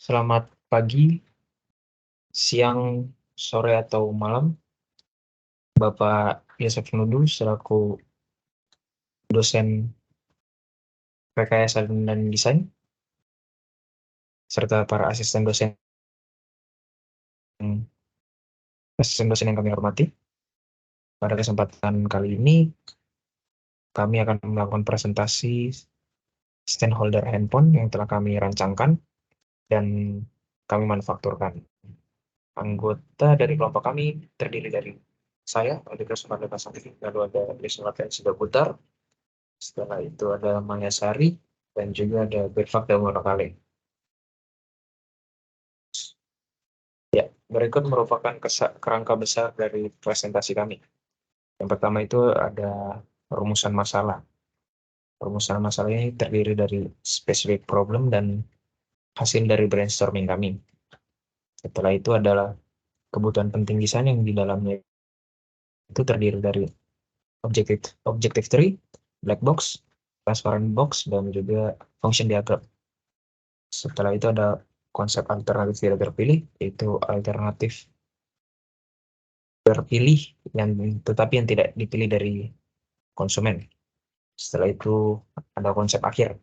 Selamat pagi, siang, sore, atau malam, Bapak Yosef Nudu selaku dosen rekayasa dan desain, serta para asisten dosen yang kami hormati. Pada kesempatan kali ini, kami akan melakukan presentasi stakeholder handphone yang telah kami rancangkan dan kami manufakturkan. Anggota dari kelompok kami terdiri dari saya, Aldika Sumardana Sangkiti, lalu ada Lisna sudah putar. Setelah itu ada Maya Sari, dan juga ada Birfak Dalmonokale. Ya, berikut merupakan kerangka besar dari presentasi kami. Yang pertama itu ada rumusan masalah. Rumusan masalah ini terdiri dari specific problem dan hasil dari brainstorming kami. Setelah itu adalah kebutuhan penting desain yang di dalamnya itu terdiri dari objective tree, black box, transparent box, dan juga function diagram. Setelah itu ada konsep alternatif tidak terpilih, yaitu alternatif terpilih tetapi yang tidak dipilih dari konsumen. Setelah itu ada konsep akhir.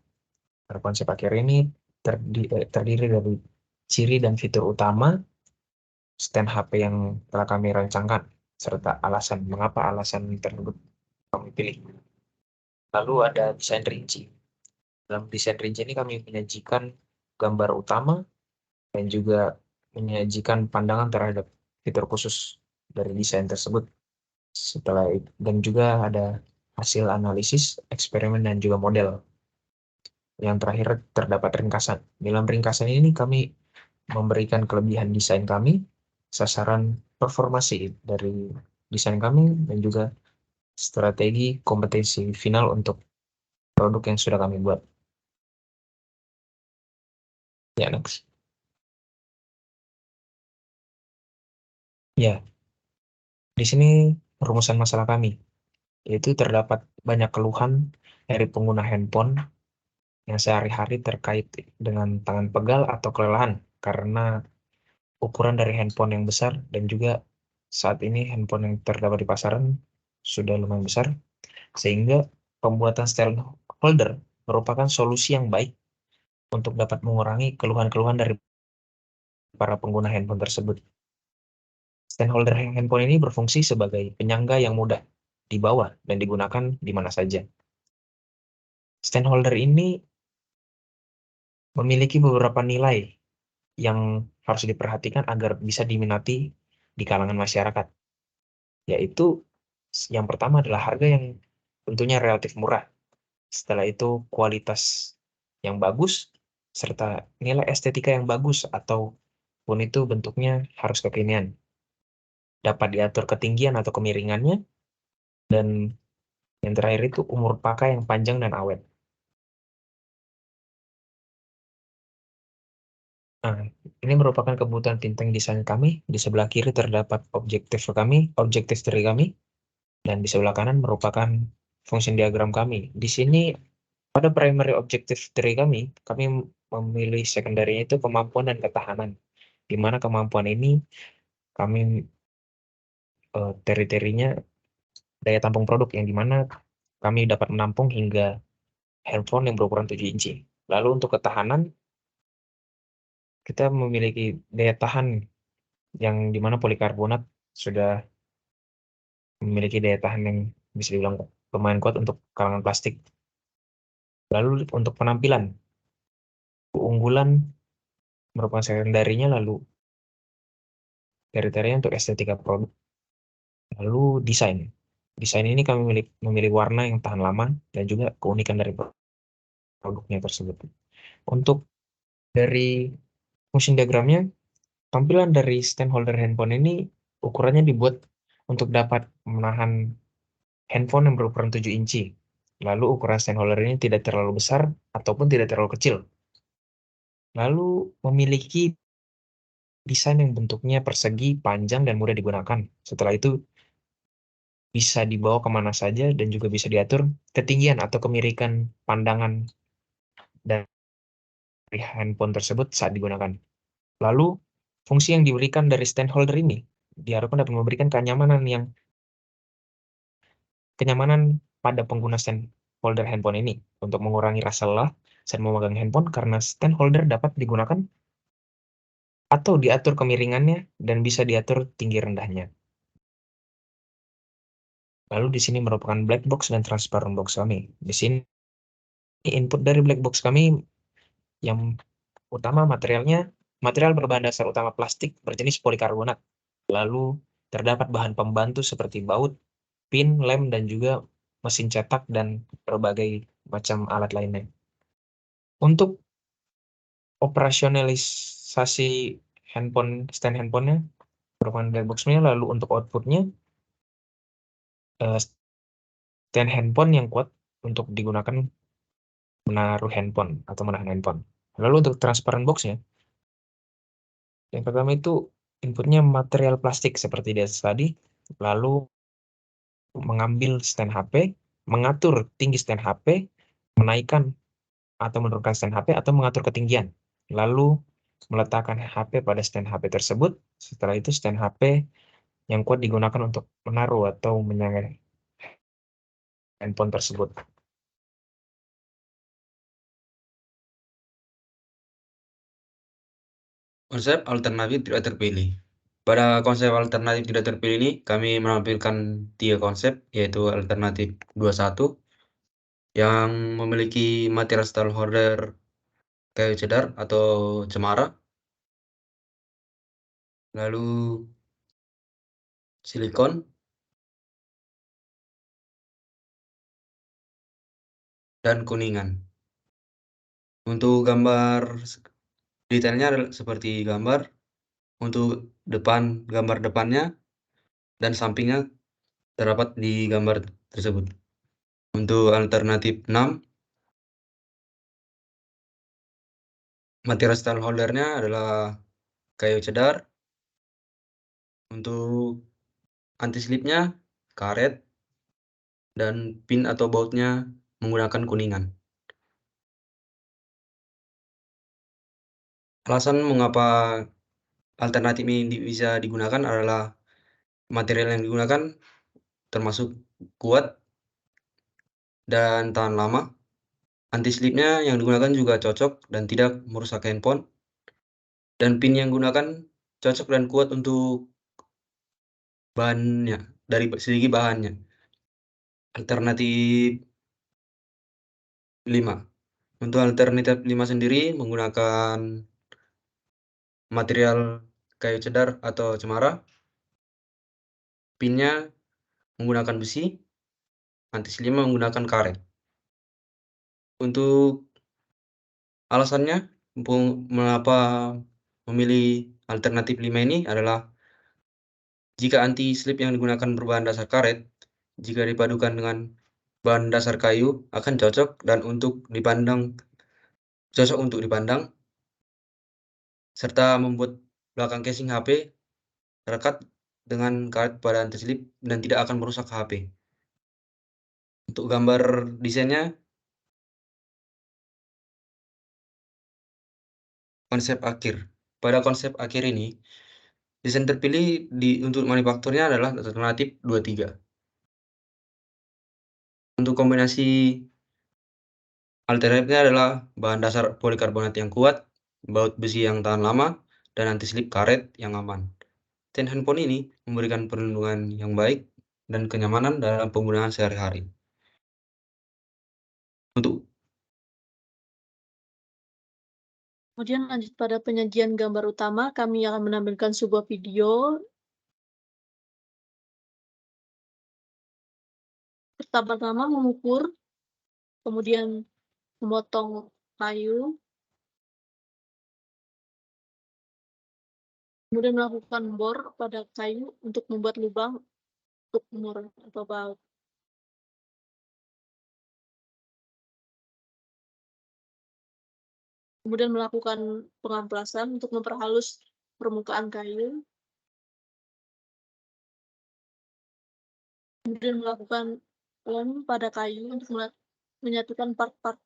Konsep akhir ini terdiri dari ciri dan fitur utama stand HP yang telah kami rancangkan, serta mengapa alasan tersebut kami pilih. Lalu ada desain rinci. Dalam desain rinci ini kami menyajikan gambar utama dan juga menyajikan pandangan terhadap fitur khusus dari desain tersebut. Setelah itu, dan juga ada hasil analisis, eksperimen, dan juga model. Yang terakhir terdapat ringkasan. Dalam ringkasan ini kami memberikan kelebihan desain kami, sasaran performasi dari desain kami, dan juga strategi kompetensi final untuk produk yang sudah kami buat. Ya, next. Ya, di sini rumusan masalah kami, yaitu terdapat banyak keluhan dari pengguna handphone yang sehari-hari terkait dengan tangan pegal atau kelelahan karena ukuran dari handphone yang besar, dan juga saat ini handphone yang terdapat di pasaran sudah lumayan besar, sehingga pembuatan stakeholder merupakan solusi yang baik untuk dapat mengurangi keluhan-keluhan dari para pengguna handphone tersebut. Stakeholder handphone ini berfungsi sebagai penyangga yang mudah dibawa dan digunakan di mana saja. Stakeholder ini memiliki beberapa nilai yang harus diperhatikan agar bisa diminati di kalangan masyarakat, yaitu yang pertama adalah harga yang tentunya relatif murah. Setelah itu kualitas yang bagus, serta nilai estetika yang bagus ataupun itu bentuknya harus kekinian. Dapat diatur ketinggian atau kemiringannya, dan yang terakhir itu umur pakai yang panjang dan awet. Nah, ini merupakan kebutuhan penting desain kami. Di sebelah kiri terdapat objektif dari kami, dan di sebelah kanan merupakan function diagram kami. Di sini pada primary objective dari kami memilih sekundernya itu kemampuan dan ketahanan. Di mana kemampuan ini kami teritorinya daya tampung produk, yang dimana kami dapat menampung hingga handphone yang berukuran 7 inci. Lalu untuk ketahanan, kita memiliki daya tahan yang dimana polikarbonat sudah memiliki daya tahan yang bisa dibilang lumayan kuat untuk kalangan plastik. Lalu untuk penampilan, keunggulan merupakan sekunderinya, lalu kriterianya untuk estetika produk. Lalu desain. Desain ini kami memilih warna yang tahan lama dan juga keunikan dari produknya tersebut. Untuk dari function diagramnya, tampilan dari stakeholder handphone ini ukurannya dibuat untuk dapat menahan handphone yang berukuran 7 inci. Lalu ukuran stakeholder ini tidak terlalu besar ataupun tidak terlalu kecil. Lalu memiliki desain yang bentuknya persegi, panjang, dan mudah digunakan. Setelah itu bisa dibawa kemana saja dan juga bisa diatur ketinggian atau kemiringan pandangan dari handphone tersebut saat digunakan. Lalu, fungsi yang diberikan dari stand holder ini diharapkan dapat memberikan kenyamanan pada pengguna stand holder handphone ini untuk mengurangi rasa lelah saat memegang handphone karena stand holder dapat digunakan atau diatur kemiringannya dan bisa diatur tinggi rendahnya. Lalu di sini merupakan black box dan transparent box kami. Di sini input dari black box kami yang utama material berbahan dasar utama plastik berjenis polikarbonat. Lalu terdapat bahan pembantu seperti baut, pin, lem, dan juga mesin cetak dan berbagai macam alat lainnya. Untuk operasionalisasi stand handphonenya merupakan black box-nya. Lalu untuk outputnya stand handphone yang kuat untuk digunakan menaruh handphone atau menahan handphone. Lalu untuk transparent box-nya, yang pertama itu inputnya material plastik seperti di atas tadi, lalu mengambil stand HP, mengatur tinggi stand HP, menaikkan atau menurunkan stand HP atau mengatur ketinggian. Lalu meletakkan HP pada stand HP tersebut. Setelah itu stand HP yang kuat digunakan untuk menaruh atau menyangga handphone tersebut. Konsep alternatif tidak terpilih. Pada konsep alternatif tidak terpilih ini, kami menampilkan 3 konsep, yaitu alternatif 21, yang memiliki material style holder kayu cedar atau cemara, lalu silikon, dan kuningan. Untuk gambar detailnya seperti gambar, untuk gambar depannya dan sampingnya terdapat di gambar tersebut. Untuk alternatif 6, material style holdernya adalah kayu cedar. Untuk anti slipnya karet, dan pin atau bautnya menggunakan kuningan. Alasan mengapa alternatif ini bisa digunakan adalah material yang digunakan termasuk kuat dan tahan lama. Anti slipnya yang digunakan juga cocok dan tidak merusak handphone. Dan pin yang digunakan cocok dan kuat untuk bahannya, dari segi bahannya. Alternatif 5. Untuk alternatif 5 sendiri menggunakan material kayu cedar atau cemara. Pinnya menggunakan besi, anti slipnya menggunakan karet. Untuk alasannya, mengapa memilih alternatif 5 ini adalah jika anti slip yang digunakan berbahan dasar karet, jika dipadukan dengan bahan dasar kayu akan cocok dan cocok untuk dipandang, serta membuat belakang casing HP rekat dengan karet pada anti slip dan tidak akan merusak HP. Untuk gambar desainnya, konsep akhir. Pada konsep akhir ini, desain terpilih untuk manufakturnya adalah alternatif 23. Untuk kombinasi alternatifnya adalah bahan dasar polikarbonat yang kuat, baut besi yang tahan lama, dan anti slip karet yang aman. Stand handphone ini memberikan perlindungan yang baik dan kenyamanan dalam penggunaan sehari-hari. Untuk Kemudian lanjut pada penyajian gambar utama, kami akan menampilkan sebuah video. Pertama-tama mengukur, kemudian memotong kayu, kemudian melakukan bor pada kayu untuk membuat lubang untuk mur atau baut. Kemudian melakukan pengamplasan untuk memperhalus permukaan kayu. Kemudian melakukan lem pada kayu untuk menyatukan part-part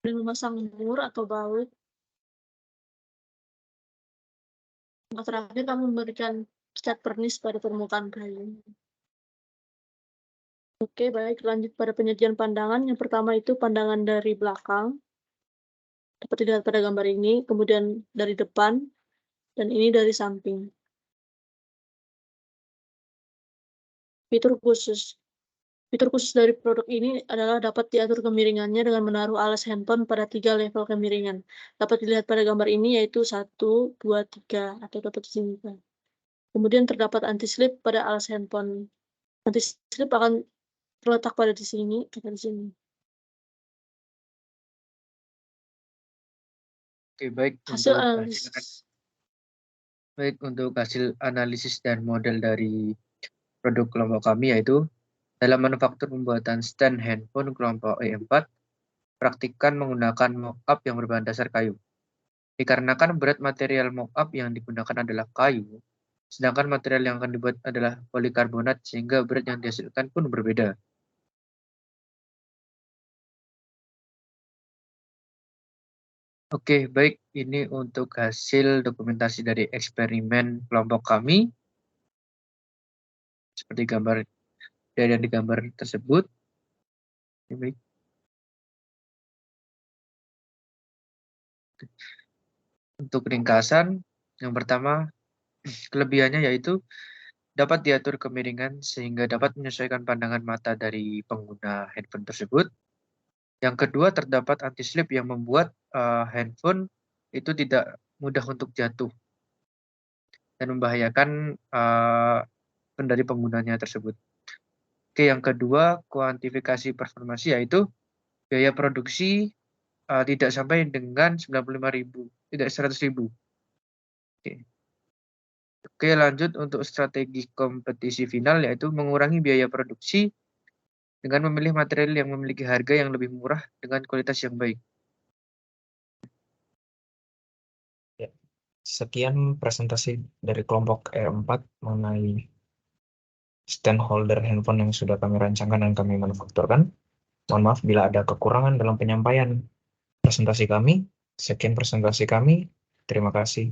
dan memasang mur atau baut. Yang terakhir, kamu memberikan cat pernis pada permukaan kayu. Oke, baik. Lanjut pada penyajian pandangan. Yang pertama itu pandangan dari belakang. Dapat dilihat pada gambar ini. Kemudian dari depan. Dan ini dari samping. Fitur khusus. Fitur khusus dari produk ini adalah dapat diatur kemiringannya dengan menaruh alas handphone pada 3 level kemiringan. Dapat dilihat pada gambar ini yaitu 1, 2, 3 atau dapat disimpan. Kemudian terdapat anti-slip pada alas handphone. Anti-slip akan terletak pada di sini atau di sini. Oke, baik Hasil untuk analisis. hasil analisis dan model dari produk kelompok kami yaitu dalam manufaktur pembuatan stand handphone kelompok E4, praktikkan menggunakan mock-up yang berbahan dasar kayu. Dikarenakan berat material mock-up yang digunakan adalah kayu, sedangkan material yang akan dibuat adalah polikarbonat sehingga berat yang dihasilkan pun berbeda. Oke, baik. Ini untuk hasil dokumentasi dari eksperimen kelompok kami. Seperti gambar dari yang digambar tersebut. Baik. Untuk ringkasan, yang pertama, kelebihannya yaitu dapat diatur kemiringan sehingga dapat menyesuaikan pandangan mata dari pengguna handphone tersebut. Yang kedua, terdapat anti-slip yang membuat handphone itu tidak mudah untuk jatuh dan membahayakan dari penggunanya tersebut. Oke, yang kedua, kuantifikasi performasi yaitu biaya produksi tidak sampai dengan 95.000, tidak 100.000. Oke, lanjut untuk strategi kompetisi final yaitu mengurangi biaya produksi dengan memilih material yang memiliki harga yang lebih murah dengan kualitas yang baik. Sekian presentasi dari kelompok E4 mengenai stand holder handphone yang sudah kami rancangkan dan kami manufakturkan. Mohon maaf bila ada kekurangan dalam penyampaian presentasi kami. Sekian presentasi kami. Terima kasih.